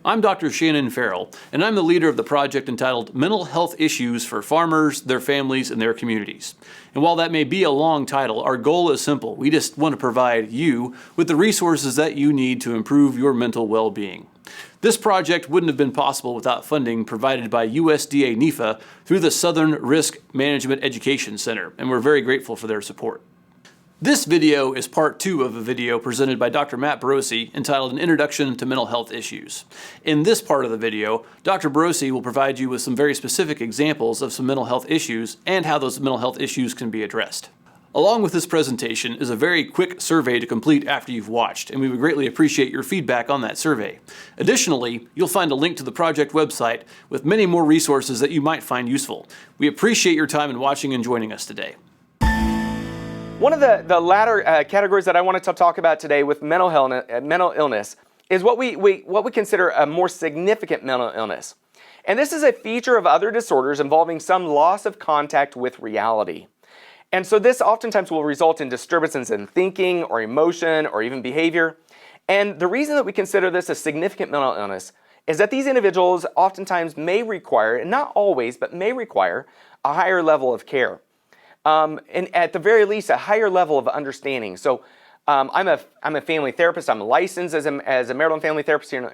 I'm Dr. Shannon Farrell, and I'm the leader of the project entitled Mental Health Issues for Farmers, Their Families, and Their Communities. And while that may be a long title, our goal is simple. We just want to provide you with the resources that you need to improve your mental well-being. This project wouldn't have been possible without funding provided by USDA NEFA through the Southern Risk Management Education Center, and we're very grateful for their support. This video is part 2 of a video presented by Dr. Matt Brosi entitled An Introduction to Mental Health Issues. In this part of the video, Dr. Brosi will provide you with some very specific examples of some mental health issues and how those mental health issues can be addressed. Along with this presentation is a very quick survey to complete after you've watched, and we would greatly appreciate your feedback on that survey. Additionally, you'll find a link to the project website with many more resources that you might find useful. We appreciate your time in watching and joining us today. One of the latter categories that I wanted to talk about today with mental illness is what we consider a more significant mental illness. And this is a feature of other disorders involving some loss of contact with reality. And so this oftentimes will result in disturbances in thinking or emotion or even behavior. And the reason that we consider this a significant mental illness is that these individuals oftentimes may require, and not always, but may require a higher level of care. And at the very least, a higher level of understanding. So I'm a family therapist. I'm licensed as a marital and family therapist here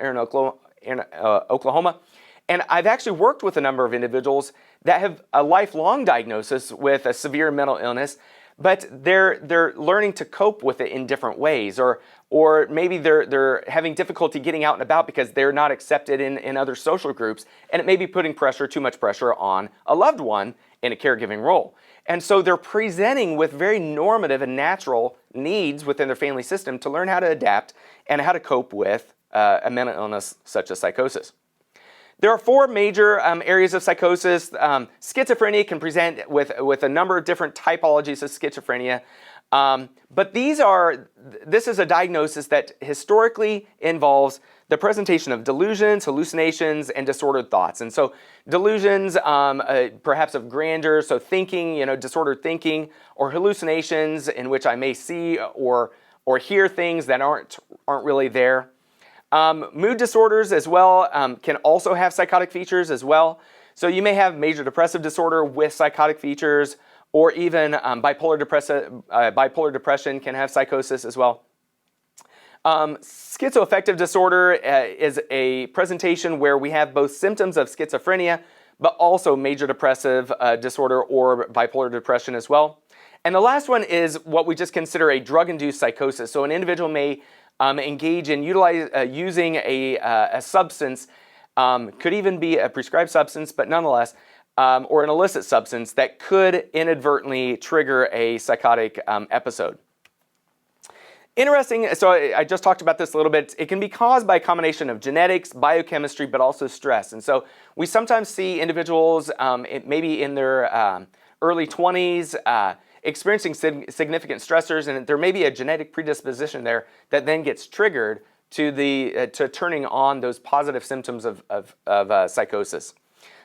in Oklahoma. And I've actually worked with a number of individuals that have a lifelong diagnosis with a severe mental illness, but they're learning to cope with it in different ways, or maybe they're having difficulty getting out and about because they're not accepted in other social groups, and it may be putting too much pressure on a loved one in a caregiving role. And so they're presenting with very normative and natural needs within their family system to learn how to adapt and how to cope with a mental illness such as psychosis. There are 4 major areas of psychosis. Schizophrenia can present with a number of different typologies of schizophrenia. But this is a diagnosis that historically involves the presentation of delusions, hallucinations, and disordered thoughts. And so delusions, perhaps of grandeur, so thinking, disordered thinking, or hallucinations in which I may see or hear things that aren't really there. Mood disorders as well can also have psychotic features as well. So you may have major depressive disorder with psychotic features, or even bipolar depression can have psychosis as well. Schizoaffective disorder is a presentation where we have both symptoms of schizophrenia, but also major depressive disorder or bipolar depression as well. And the last one is what we just consider a drug-induced psychosis. So an individual may engage in using a substance, could even be a prescribed substance, but nonetheless, or an illicit substance that could inadvertently trigger a psychotic episode. Interesting, so I just talked about this a little bit. It can be caused by a combination of genetics, biochemistry, but also stress. And so we sometimes see individuals maybe in their early 20s experiencing significant stressors, and there may be a genetic predisposition there that then gets triggered to turning on those positive symptoms of psychosis.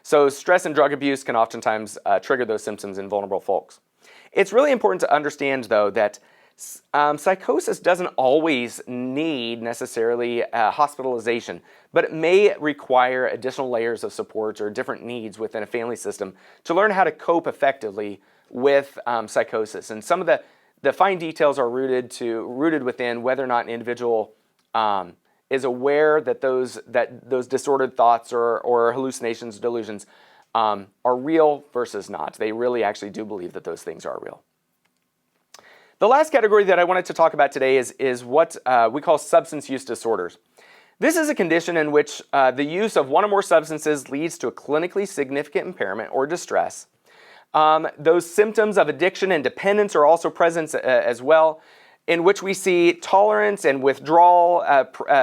So stress and drug abuse can oftentimes trigger those symptoms in vulnerable folks. It's really important to understand, though, that psychosis doesn't always need necessarily hospitalization, but it may require additional layers of support or different needs within a family system to learn how to cope effectively with psychosis. And some of the fine details are rooted within whether or not an individual is aware that those disordered thoughts or hallucinations, delusions are real versus not. They really actually do believe that those things are real. The last category that I wanted to talk about today is what we call substance use disorders. This is a condition in which the use of one or more substances leads to a clinically significant impairment or distress. Those symptoms of addiction and dependence are also present as well, in which we see tolerance and withdrawal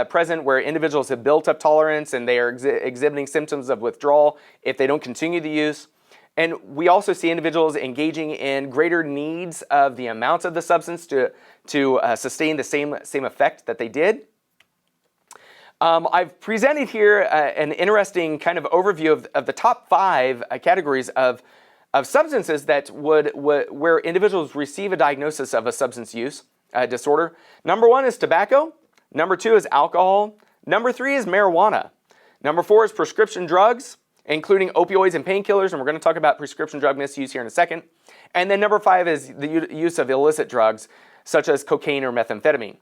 present, where individuals have built up tolerance and they are exhibiting symptoms of withdrawal if they don't continue the use. And we also see individuals engaging in greater needs of the amounts of the substance to sustain the same effect that they did. I've presented here an interesting kind of overview of the top 5 categories of substances that where individuals receive a diagnosis of a substance use disorder. Number 1 is tobacco. Number 2 is alcohol. Number 3 is marijuana. Number 4 is prescription drugs, including opioids and painkillers, and we're going to talk about prescription drug misuse here in a second. And then number 5 is the use of illicit drugs, such as cocaine or methamphetamine.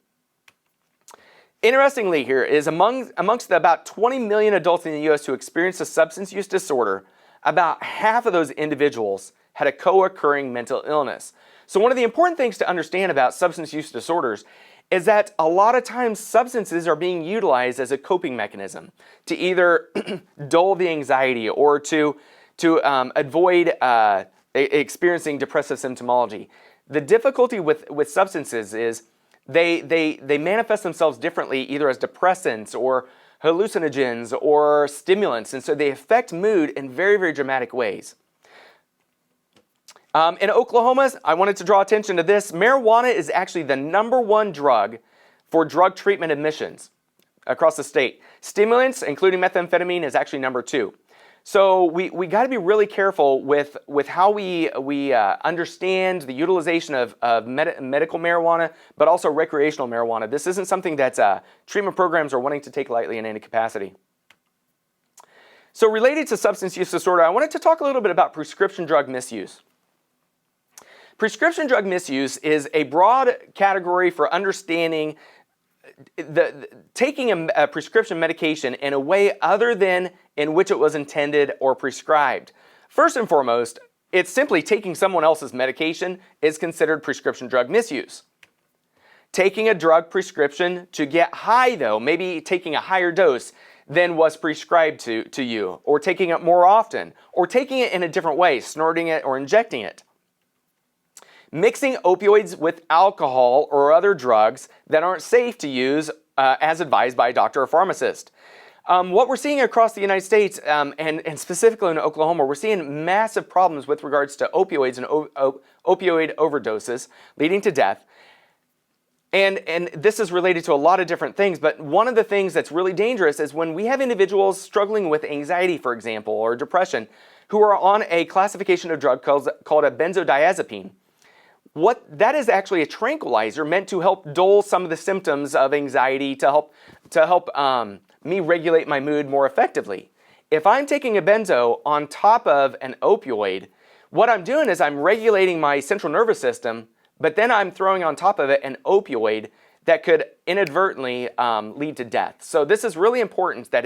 Interestingly here is amongst the about 20 million adults in the U.S. who experience a substance use disorder, about half of those individuals had a co-occurring mental illness. So one of the important things to understand about substance use disorders is that a lot of times substances are being utilized as a coping mechanism to either dull the anxiety or to avoid experiencing depressive symptomology. The difficulty with substances is they manifest themselves differently, either as depressants or hallucinogens or stimulants, and so they affect mood in very, very dramatic ways. In Oklahoma, I wanted to draw attention to this. Marijuana is actually the #1 drug for drug treatment admissions across the state. Stimulants, including methamphetamine, is actually number 2. So we got to be really careful with how we understand the utilization of medical marijuana, but also recreational marijuana. This isn't something that treatment programs are wanting to take lightly in any capacity. So related to substance use disorder, I wanted to talk a little bit about prescription drug misuse. Prescription drug misuse is a broad category for understanding taking a prescription medication in a way other than in which it was intended or prescribed. First and foremost, it's simply taking someone else's medication is considered prescription drug misuse. Taking a drug prescription to get high, though, maybe taking a higher dose than was prescribed to you, or taking it more often, or taking it in a different way, snorting it or injecting it. Mixing opioids with alcohol or other drugs that aren't safe to use as advised by a doctor or pharmacist. What we're seeing across the United States, and specifically in Oklahoma, we're seeing massive problems with regards to opioids and opioid overdoses leading to death. And this is related to a lot of different things, but one of the things that's really dangerous is when we have individuals struggling with anxiety, for example, or depression, who are on a classification of drug called a benzodiazepine. That is actually a tranquilizer meant to help dull some of the symptoms of anxiety, to help me regulate my mood more effectively. If I'm taking a benzo on top of an opioid, what I'm doing is I'm regulating my central nervous system, but then I'm throwing on top of it an opioid that could inadvertently lead to death. So this is really important that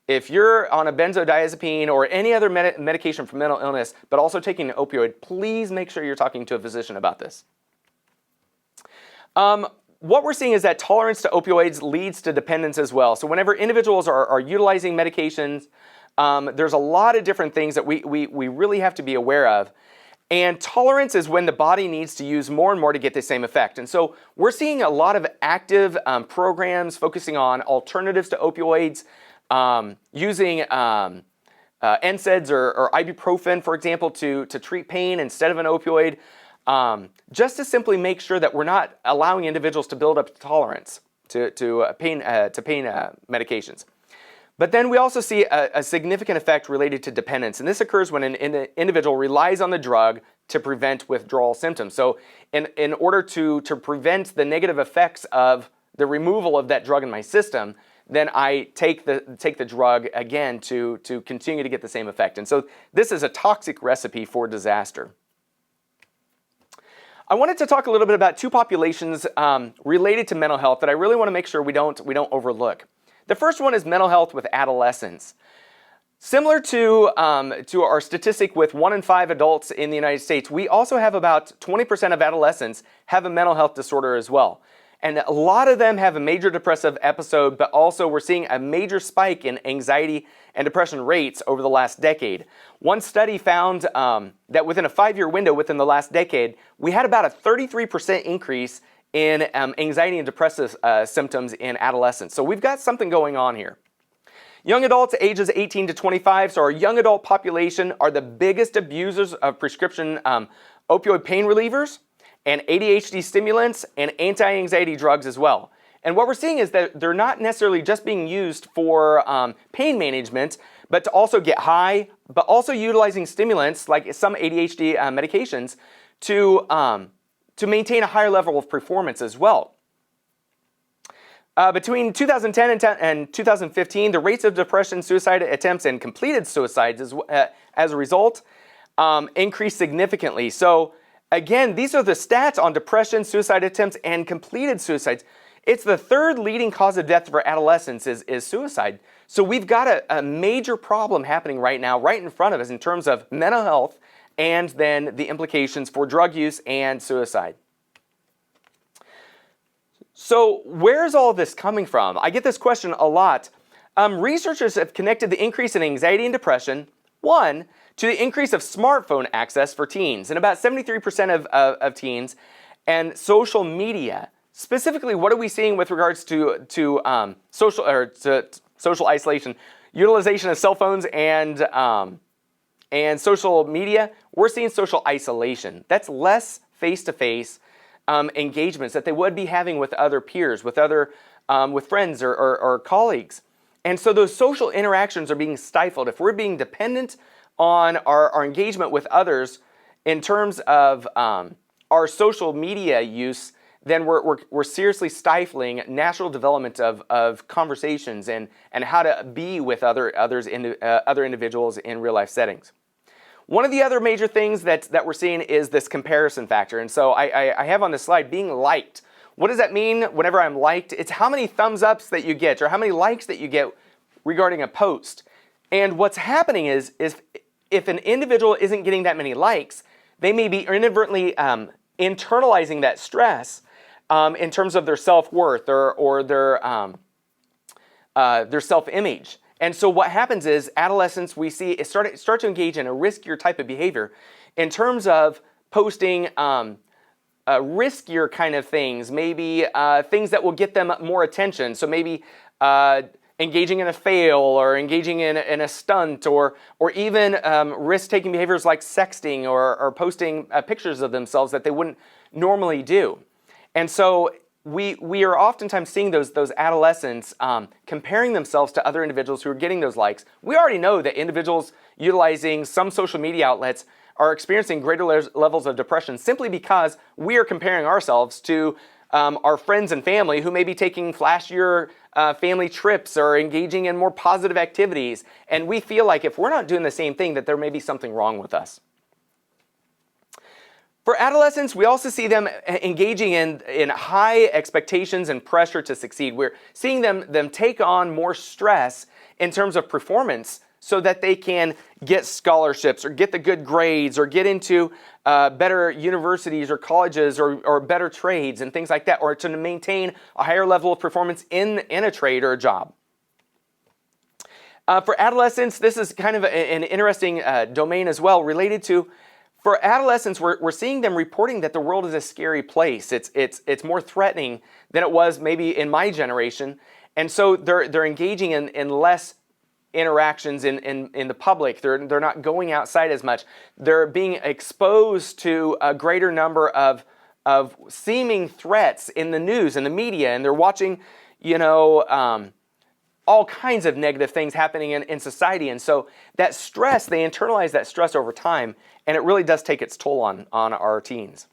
if you're on a benzodiazepine or any other medication for mental illness, but also taking an opioid, please make sure you're talking to a physician about this. What we're seeing is that tolerance to opioids leads to dependence as well. So whenever individuals are utilizing medications, there's a lot of different things that we really have to be aware of. And tolerance is when the body needs to use more and more to get the same effect. And so we're seeing a lot of active programs focusing on alternatives to opioids, using NSAIDs or ibuprofen, for example, to treat pain instead of an opioid, just to simply make sure that we're not allowing individuals to build up tolerance to pain medications. But then we also see a significant effect related to dependence, and this occurs when an individual relies on the drug to prevent withdrawal symptoms. So in order to prevent the negative effects of the removal of that drug in my system, then I take the drug again to continue to get the same effect. And so this is a toxic recipe for disaster. I wanted to talk a little bit about two populations related to mental health that I really want to make sure we don't overlook. The first one is mental health with adolescents. Similar to our statistic with 1 in 5 adults in the United States, we also have about 20% of adolescents have a mental health disorder as well. And a lot of them have a major depressive episode, but also we're seeing a major spike in anxiety and depression rates over the last decade. One study found that within a 5-year window within the last decade, we had about a 33% increase in anxiety and depressive symptoms in adolescents. So we've got something going on here. Young adults ages 18 to 25, so our young adult population are the biggest abusers of prescription opioid pain relievers and ADHD stimulants and anti-anxiety drugs as well. And what we're seeing is that they're not necessarily just being used for pain management, but to also get high, but also utilizing stimulants like some ADHD medications to maintain a higher level of performance as well. Between 2010 and 2015, the rates of depression, suicide attempts, and completed suicides as a result increased significantly. So again, these are the stats on depression, suicide attempts, and completed suicides. It's the third leading cause of death for adolescents is suicide. So we've got a major problem happening right now, right in front of us in terms of mental health and then the implications for drug use and suicide. So where's all this coming from? I get this question a lot. Researchers have connected the increase in anxiety and depression, one, to the increase of smartphone access for teens, and about 73% of teens, and social media. Specifically, what are we seeing with regards to social isolation, utilization of cell phones and social media? We're seeing social isolation. That's less face-to-face engagements that they would be having with other peers, with friends or colleagues. And so those social interactions are being stifled. If we're being dependent on our engagement with others in terms of our social media use, then we're seriously stifling natural development of conversations and how to be with other individuals in real life settings. One of the other major things that we're seeing is this comparison factor. And so I have on this slide being liked. What does that mean whenever I'm liked? It's how many thumbs ups that you get or how many likes that you get regarding a post. And what's happening is if an individual isn't getting that many likes, they may be inadvertently internalizing that stress in terms of their self-worth or their self-image. And so what happens is adolescents, we see, start to engage in a riskier type of behavior in terms of posting riskier kind of things, maybe things that will get them more attention. So maybe engaging in a fail or engaging in a stunt or even risk-taking behaviors like sexting or posting pictures of themselves that they wouldn't normally do. And so we are oftentimes seeing those adolescents comparing themselves to other individuals who are getting those likes. We already know that individuals utilizing some social media outlets are experiencing greater levels of depression simply because we are comparing ourselves to our friends and family who may be taking flashier family trips or engaging in more positive activities. And we feel like if we're not doing the same thing, that there may be something wrong with us. For adolescents, we also see them engaging in high expectations and pressure to succeed. We're seeing them take on more stress in terms of performance so that they can get scholarships or get the good grades or get into better universities or colleges or better trades and things like that, or to maintain a higher level of performance in a trade or a job. For adolescents, this is kind of an interesting domain as well, related to, for adolescents, we're seeing them reporting that the world is a scary place. It's more threatening than it was maybe in my generation. And so they're engaging in less interactions in the public. They're not going outside as much. They're being exposed to a greater number of seeming threats in the news and the media, and they're watching, all kinds of negative things happening in society. And so that stress, they internalize that stress over time, and it really does take its toll on our teens.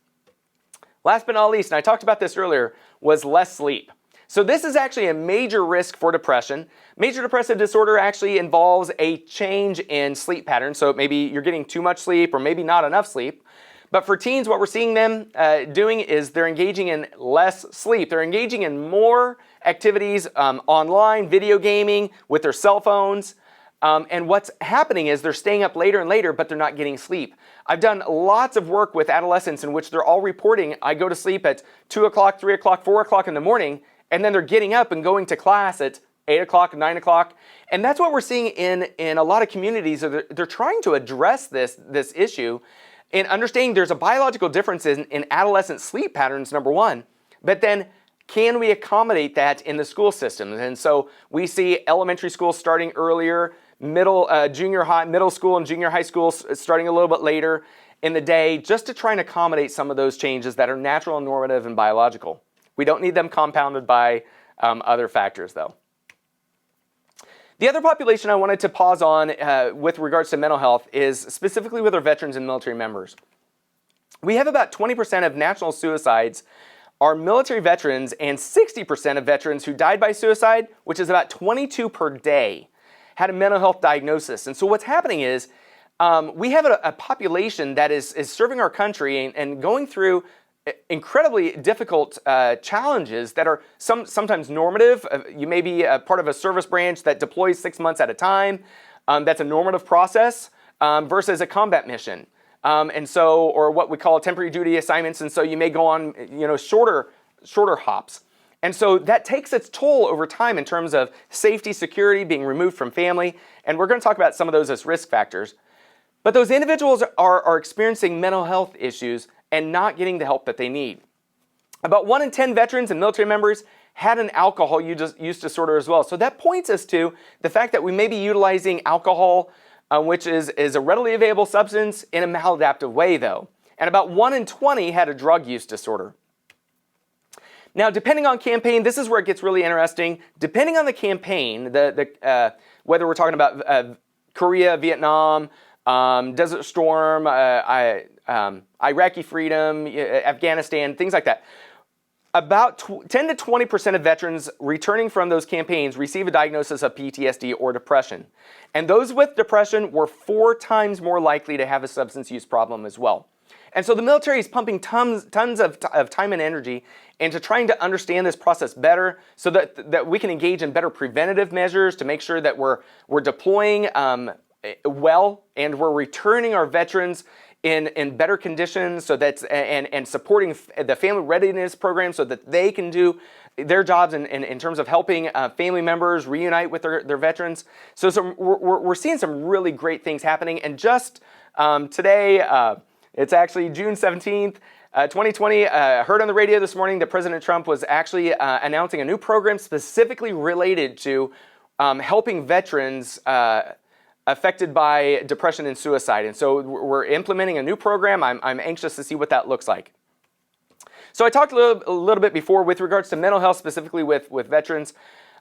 Last but not least, and I talked about this earlier, was less sleep. So this is actually a major risk for depression. Major depressive disorder actually involves a change in sleep patterns. So maybe you're getting too much sleep or maybe not enough sleep. But for teens, what we're seeing them doing is they're engaging in less sleep. They're engaging in more activities online, video gaming, with their cell phones. And what's happening is they're staying up later and later, but they're not getting sleep. I've done lots of work with adolescents in which they're all reporting, I go to sleep at 2 o'clock, 3 o'clock, 4 o'clock in the morning, and then they're getting up and going to class at 8 o'clock, 9 o'clock. And that's what we're seeing in a lot of communities. They're trying to address this issue and understanding there's a biological difference in adolescent sleep patterns, number one, but then can we accommodate that in the school system? And so we see elementary school starting earlier, middle school and junior high school starting a little bit later in the day, just to try and accommodate some of those changes that are natural and normative and biological. We don't need them compounded by other factors, though. The other population I wanted to pause on with regards to mental health is specifically with our veterans and military members. We have about 20% of national suicides are military veterans, and 60% of veterans who died by suicide, which is about 22 per day, had a mental health diagnosis. And so what's happening is we have a population that is serving our country and going through incredibly difficult challenges that are sometimes normative. You may be a part of a service branch that deploys 6 months at a time. That's a normative process versus a combat mission. Or what we call temporary duty assignments. And so you may go on, shorter hops. And so that takes its toll over time in terms of safety, security, being removed from family. And we're going to talk about some of those as risk factors. But those individuals are experiencing mental health issues and not getting the help that they need. About 1 in 10 veterans and military members had an alcohol use disorder as well. So that points us to the fact that we may be utilizing alcohol, which is a readily available substance, in a maladaptive way though. And about 1 in 20 had a drug use disorder. Now, depending on campaign, this is where it gets really interesting. Depending on the campaign, whether we're talking about Korea, Vietnam, Desert Storm, Iraqi freedom, Afghanistan, things like that. About 10 to 20% of veterans returning from those campaigns receive a diagnosis of PTSD or depression. And those with depression were 4 times more likely to have a substance use problem as well. And so the military is pumping tons of time and energy into trying to understand this process better so that we can engage in better preventative measures to make sure that we're deploying well and we're returning our veterans in better conditions, so that's and supporting the family readiness program so that they can do their jobs in terms of helping family members reunite with their veterans. So we're seeing some really great things happening. And just today, it's actually June 17th, 2020, heard on the radio this morning that President Trump was actually announcing a new program specifically related to helping veterans affected by depression and suicide. And so we're implementing a new program. I'm anxious to see what that looks like. So I talked a little bit before with regards to mental health, specifically with veterans.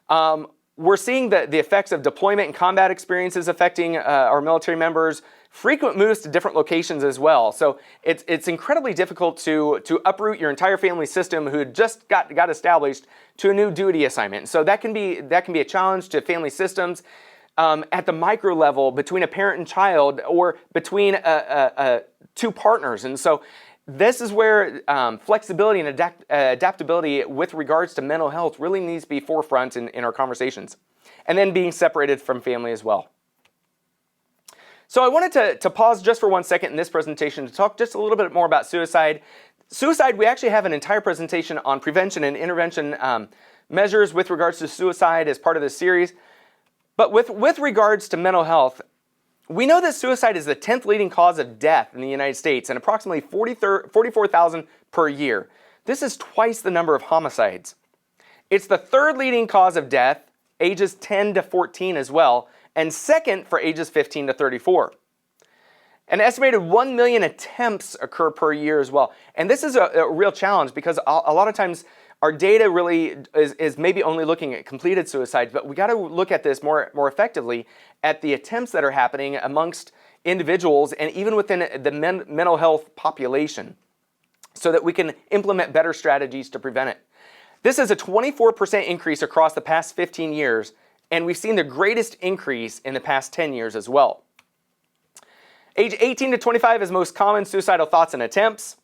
We're seeing the effects of deployment and combat experiences affecting our military members, frequent moves to different locations as well. So it's incredibly difficult to uproot your entire family system who just got established to a new duty assignment. So that can be a challenge to family systems. At the micro level, between a parent and child, or between two partners. And so this is where flexibility and adaptability with regards to mental health really needs to be forefront in our conversations. And then being separated from family as well. So I wanted to pause just for 1 second in this presentation to talk just a little bit more about suicide. Suicide, we actually have an entire presentation on prevention and intervention measures with regards to suicide as part of this series. But with regards to mental health, we know that suicide is the 10th leading cause of death in the United States and approximately 44,000 per year. This is twice the number of homicides. It's the 3rd leading cause of death, ages 10 to 14 as well, and 2nd for ages 15 to 34. An estimated 1 million attempts occur per year as well. And this is a real challenge because a lot of times our data really is maybe only looking at completed suicides, but we got to look at this more effectively at the attempts that are happening amongst individuals and even within the mental health population so that we can implement better strategies to prevent it. This is a 24% increase across the past 15 years, and we've seen the greatest increase in the past 10 years as well. Age 18 to 25 is most common suicidal thoughts and attempts.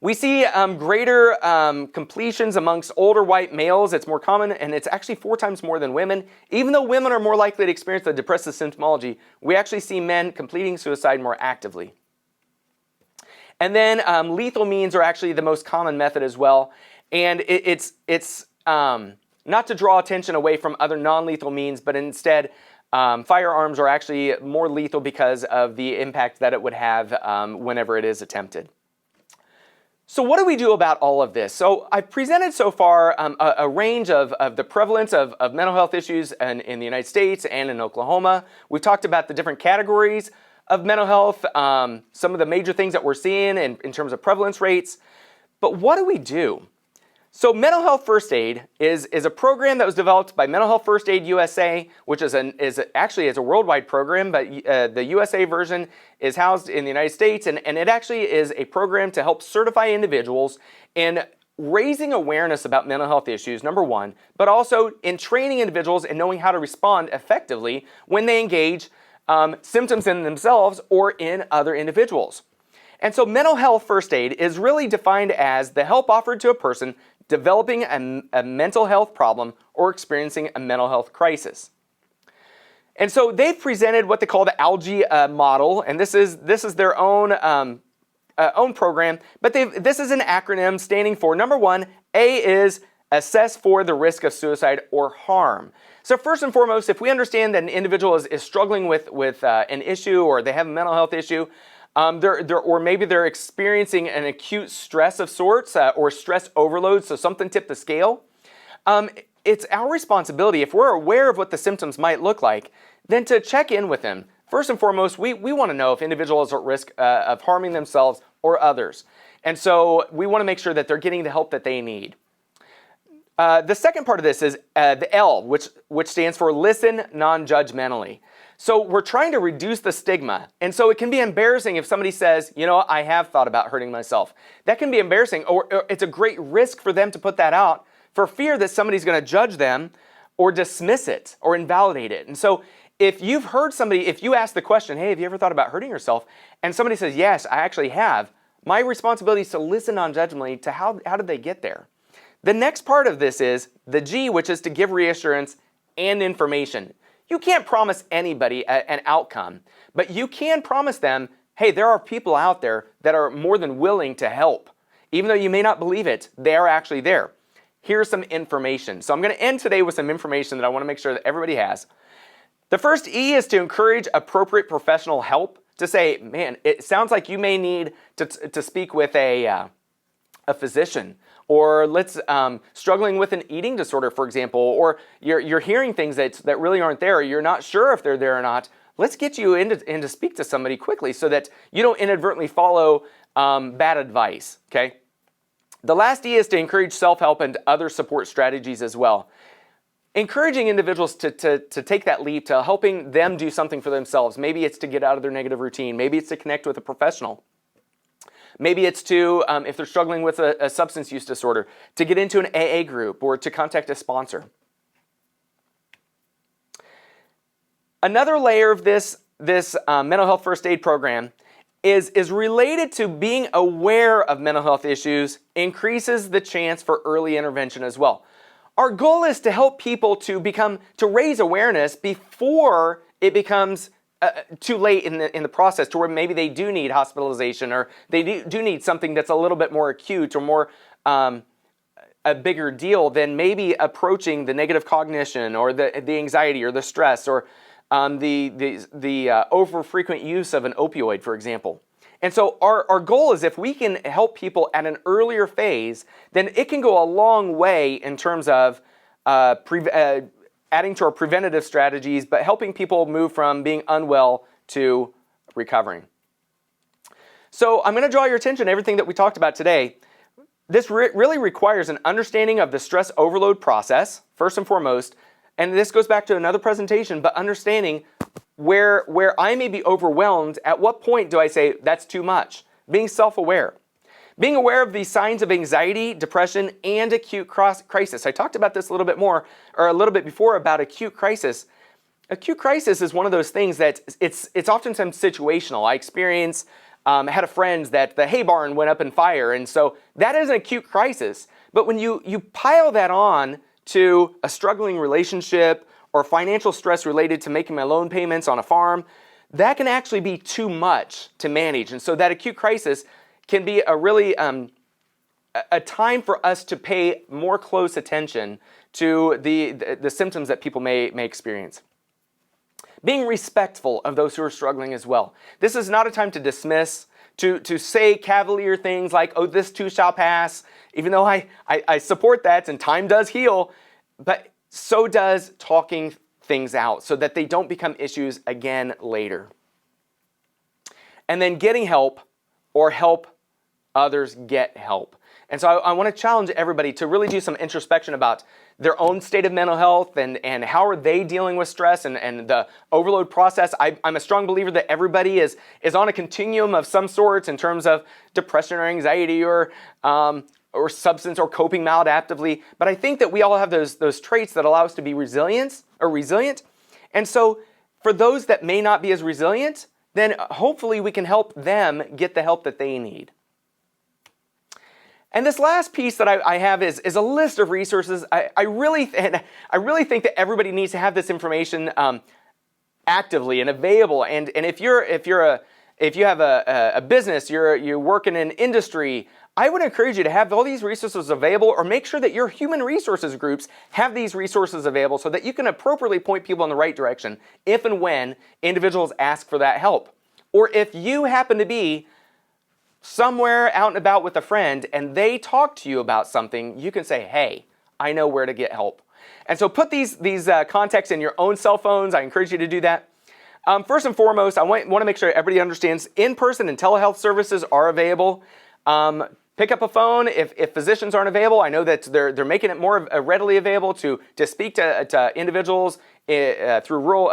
We see greater completions amongst older white males. It's more common, and it's actually 4 times more than women. Even though women are more likely to experience the depressive symptomology, we actually see men completing suicide more actively. And then lethal means are actually the most common method as well. And it's not to draw attention away from other non-lethal means, but instead firearms are actually more lethal because of the impact that it would have whenever it is attempted. So what do we do about all of this? So I've presented so far a range of the prevalence of mental health issues in the United States and in Oklahoma. We've talked about the different categories of mental health, some of the major things that we're seeing in terms of prevalence rates. But what do we do? So Mental Health First Aid is a program that was developed by Mental Health First Aid USA, which is actually a worldwide program, but the USA version is housed in the United States, and it actually is a program to help certify individuals in raising awareness about mental health issues, number one, but also in training individuals and knowing how to respond effectively when they engage symptoms in themselves or in other individuals. And so mental health first aid is really defined as the help offered to a person developing a mental health problem or experiencing a mental health crisis. And so they've presented what they call the ALGE model, and this is their own program, but this is an acronym standing for, number one, A is assess for the risk of suicide or harm. So first and foremost, if we understand that an individual is struggling with an issue, or they have a mental health issue, or maybe they're experiencing an acute stress of sorts, or stress overload, so something tipped the scale, it's our responsibility, if we're aware of what the symptoms might look like, then to check in with them. First and foremost, we want to know if individuals are at risk of harming themselves or others. And so we want to make sure that they're getting the help that they need. The second part of this is the L, which stands for listen non-judgmentally. So we're trying to reduce the stigma. And so it can be embarrassing if somebody says, you know, I have thought about hurting myself. That can be embarrassing, or it's a great risk for them to put that out for fear that somebody's going to judge them or dismiss it or invalidate it. And so if you've heard somebody, if you ask the question, hey, have you ever thought about hurting yourself? And somebody says, yes, I actually have. My responsibility is to listen non-judgmentally to how did they get there? The next part of this is the G, which is to give reassurance and information. You can't promise anybody an outcome, but you can promise them, hey, there are people out there that are more than willing to help. Even though you may not believe it, they are actually there. Here's some information. So I'm going to end today with some information that I want to make sure that everybody has. The first E is to encourage appropriate professional help, to say, man, it sounds like you may need to speak with a physician, or struggling with an eating disorder, for example, or you're hearing things that really aren't there, or you're not sure if they're there or not. Let's get you in to speak to somebody quickly so that you don't inadvertently follow bad advice, okay? The last E is to encourage self-help and other support strategies as well. Encouraging individuals to take that leap, to helping them do something for themselves. Maybe it's to get out of their negative routine. Maybe it's to connect with a professional. Maybe it's to, if they're struggling with a substance use disorder, to get into an AA group or to contact a sponsor. Another layer of this mental health first aid program is related to being aware of mental health issues, increases the chance for early intervention as well. Our goal is to help people to raise awareness before it becomes too late in the process, to where maybe they do need hospitalization, or they do need something that's a little bit more acute or more a bigger deal than maybe approaching the negative cognition or the anxiety or the stress or the over frequent use of an opioid, for example. And so our goal is, if we can help people at an earlier phase, then it can go a long way in terms of adding to our preventative strategies, but helping people move from being unwell to recovering. So I'm going to draw your attention to everything that we talked about today. This really requires an understanding of the stress overload process, first and foremost. And this goes back to another presentation, but understanding where I may be overwhelmed, at what point do I say that's too much? Being self-aware. Being aware of the signs of anxiety, depression, and acute crisis. I talked about this a little bit before about acute crisis. Acute crisis is one of those things that it's oftentimes situational. I had a friend that the hay barn went up in fire, and so that is an acute crisis. But when you pile that on to a struggling relationship or financial stress related to making my loan payments on a farm, that can actually be too much to manage. And so that acute crisis can be a really a time for us to pay more close attention to the symptoms that people may experience. Being respectful of those who are struggling as well. This is not a time to dismiss, to say cavalier things like, oh, this too shall pass, even though I support that, and time does heal, but so does talking things out so that they don't become issues again later. And then getting help, or help others get help. And so I want to challenge everybody to really do some introspection about their own state of mental health and how are they dealing with stress and the overload process. I'm a strong believer that everybody is on a continuum of some sorts in terms of depression or anxiety or substance or coping maladaptively. But I think that we all have those traits that allow us to be resilient. And so for those that may not be as resilient, then hopefully we can help them get the help that they need. And this last piece that I have is a list of resources. I really think that everybody needs to have this information actively and available. And if you have a business, you work in an industry, I would encourage you to have all these resources available, or make sure that your human resources groups have these resources available so that you can appropriately point people in the right direction if and when individuals ask for that help. Or if you happen to be somewhere out and about with a friend and they talk to you about something, you can say, hey, I know where to get help. And so put these contacts in your own cell phones. I encourage you to do that. First and foremost, I want to make sure everybody understands in-person and telehealth services are available. Pick up a phone if physicians aren't available. I know that they're making it more readily available to speak to individuals through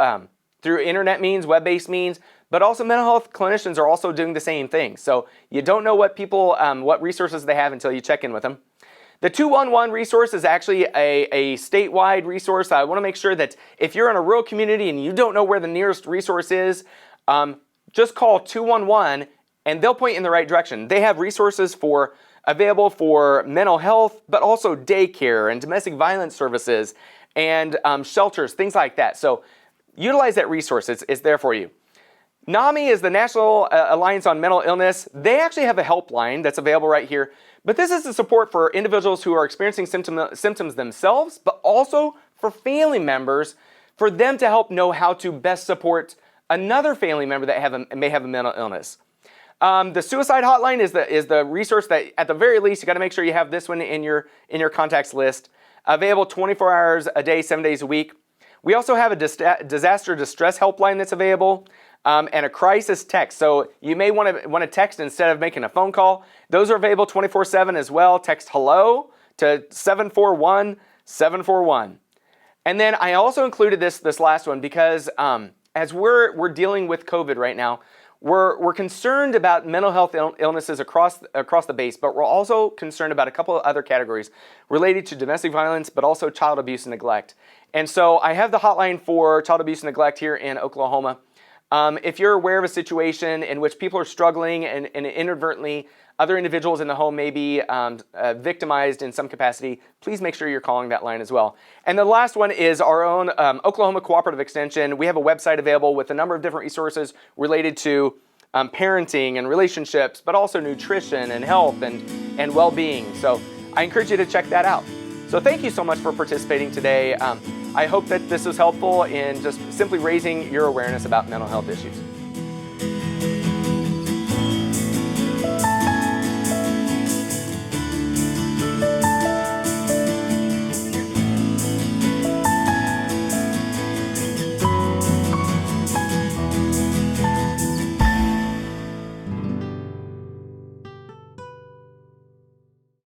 internet means, web-based means, but also mental health clinicians are also doing the same thing. So you don't know what resources they have until you check in with them. The 211 resource is actually a statewide resource. I want to make sure that if you're in a rural community and you don't know where the nearest resource is, just call 211 and they'll point you in the right direction. They have resources available for mental health, but also daycare and domestic violence services and shelters, things like that. So utilize that resource. It's there for you. NAMI is the National Alliance on Mental Illness. They actually have a helpline that's available right here. But this is the support for individuals who are experiencing symptoms themselves, but also for family members, for them to help know how to best support another family member that may have a mental illness. The suicide hotline is the resource that, at the very least, you got to make sure you have this one in your contacts list. Available 24 hours a day, 7 days a week. We also have a disaster distress helpline that's available, and a crisis text. So you may want to text instead of making a phone call. Those are available 24/7 as well. Text hello to 741-741. And then I also included this last one because as we're dealing with COVID right now, we're concerned about mental health illnesses across the base, but we're also concerned about a couple of other categories related to domestic violence, but also child abuse and neglect. And so I have the hotline for child abuse and neglect here in Oklahoma. If you're aware of a situation in which people are struggling and inadvertently other individuals in the home may be victimized in some capacity, please make sure you're calling that line as well. And the last one is our own Oklahoma Cooperative Extension. We have a website available with a number of different resources related to parenting and relationships, but also nutrition and health and well-being. So I encourage you to check that out. So thank you so much for participating today. I hope that this was helpful in just simply raising your awareness about mental health issues.